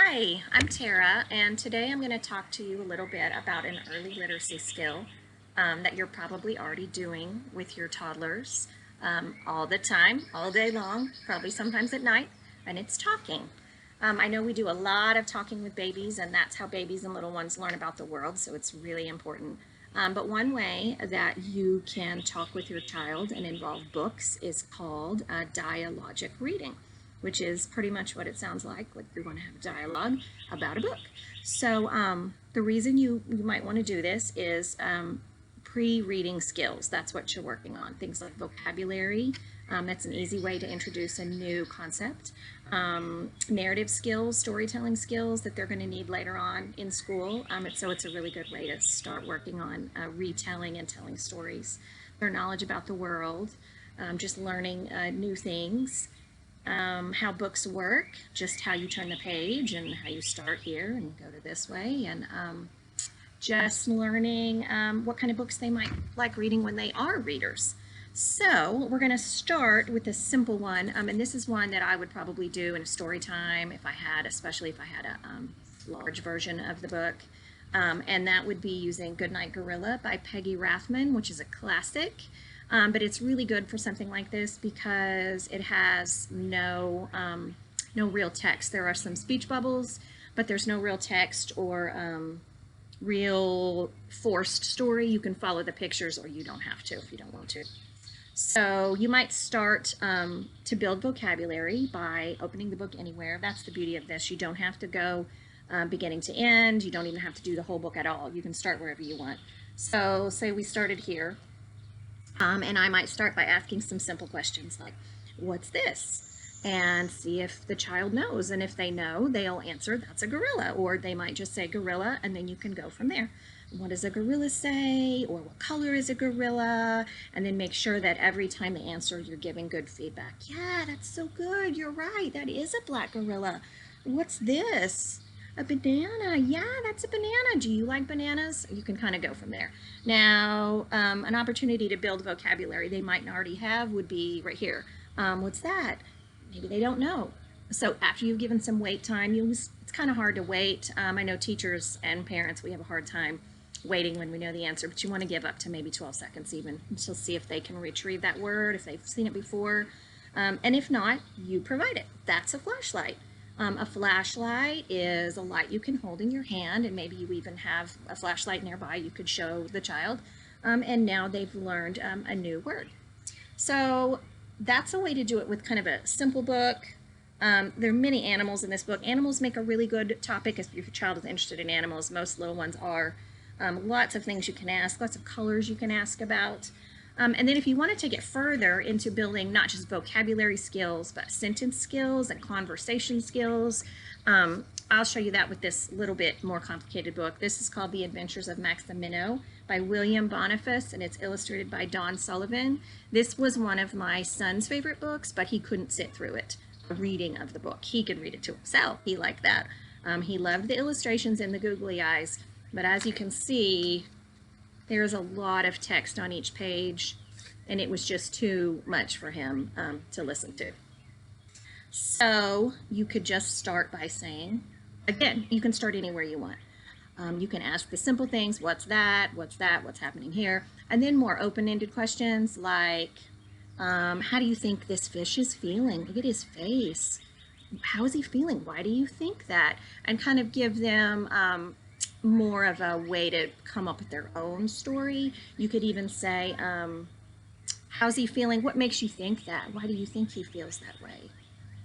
Hi, I'm Tara, and today I'm going to talk to you a little bit about an early literacy skill that you're probably already doing with your toddlers all the time, all day long, probably sometimes at night, and it's talking. I know we do a lot of talking with babies, and that's how babies and little ones learn about the world, so it's really important. But one way that you can talk with your child and involve books is called dialogic reading, which is pretty much what it sounds like we want to have a dialogue about a book. So the reason you might want to do this is pre-reading skills. That's what you're working on. Things like vocabulary. That's an easy way to introduce a new concept. Narrative skills, storytelling skills that they're going to need later on in school. So it's a really good way to start working on retelling and telling stories. Their knowledge about the world, just learning new things. How books work, just how you turn the page and how you start here and go to this way, and just learning what kind of books they might like reading when they are readers. So we're going to start with a simple one, and this is one that I would probably do in a story time if I had, especially if I had a large version of the book, and that would be using Goodnight Gorilla by Peggy Rathman, which is a classic. But it's really good for something like this because it has no real text. There are some speech bubbles, but there's no real text or real forced story. You can follow the pictures, or you don't have to if you don't want to. So you might start to build vocabulary by opening the book anywhere. That's the beauty of this. You don't have to go beginning to end. You don't even have to do the whole book at all. You can start wherever you want. So say we started here. And I might start by asking some simple questions like, what's this? And see if the child knows. And if they know, they'll answer, that's a gorilla. Or they might just say gorilla, and then you can go from there. What does a gorilla say? Or what color is a gorilla? And then make sure that every time they answer, you're giving good feedback. Yeah, that's so good. You're right. That is a black gorilla. What's this? A banana. Yeah, that's a banana. Do you like bananas? You can kind of go from there. Now, an opportunity to build vocabulary they might already have would be right here. What's that? Maybe they don't know. So after you've given some wait time, it's kind of hard to wait. I know teachers and parents, we have a hard time waiting when we know the answer, but you want to give up to maybe 12 seconds even to see if they can retrieve that word, if they've seen it before. And if not, you provide it. That's a flashlight. A flashlight is a light you can hold in your hand, and maybe you even have a flashlight nearby you could show the child, and now they've learned a new word. So that's a way to do it with kind of a simple book. There are many animals in this book. Animals make a really good topic if your child is interested in animals. Most little ones are. Lots of things you can ask, lots of colors you can ask about. And then if you want to take it further into building not just vocabulary skills, but sentence skills and conversation skills, I'll show you that with this little bit more complicated book. This is called The Adventures of Max the Minnow by William Boniface, and it's illustrated by Don Sullivan. This was one of my son's favorite books, but he couldn't sit through it, a reading of the book. He could read it to himself. He liked that. He loved the illustrations and the googly eyes, but as you can see, there's a lot of text on each page, and it was just too much for him to listen to. So you could just start by saying, again, you can start anywhere you want. You can ask the simple things, what's that, what's that, what's happening here, and then more open-ended questions like, how do you think this fish is feeling? Look at his face. How is he feeling? Why do you think that? And kind of give them more of a way to come up with their own story. You could even say, how's he feeling? What makes you think that? Why do you think he feels that way?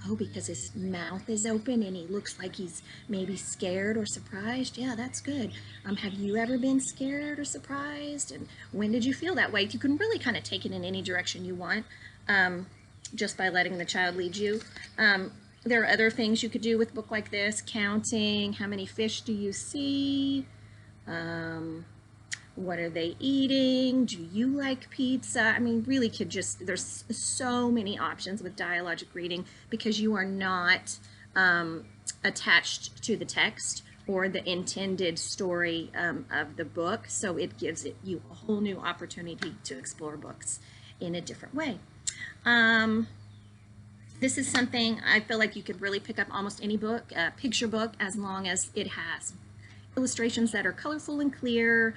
Oh, because his mouth is open and he looks like he's maybe scared or surprised. Yeah, that's good. Have you ever been scared or surprised? And when did you feel that way? You can really kind of take it in any direction you want, just by letting the child lead you. There are other things you could do with a book like this, counting, how many fish do you see, what are they eating, do you like pizza? I mean, really could just, there's so many options with dialogic reading because you are not attached to the text or the intended story of the book, so it gives you a whole new opportunity to explore books in a different way. This is something I feel like you could really pick up almost any book, picture book, as long as it has illustrations that are colorful and clear,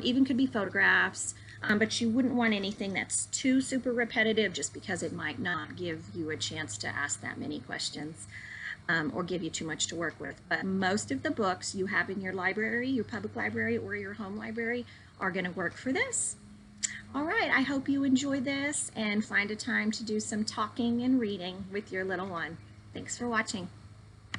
even could be photographs, but you wouldn't want anything that's too super repetitive just because it might not give you a chance to ask that many questions or give you too much to work with. But most of the books you have in your library, your public library or your home library, are going to work for this. All right, I hope you enjoy this and find a time to do some talking and reading with your little one. Thanks for watching.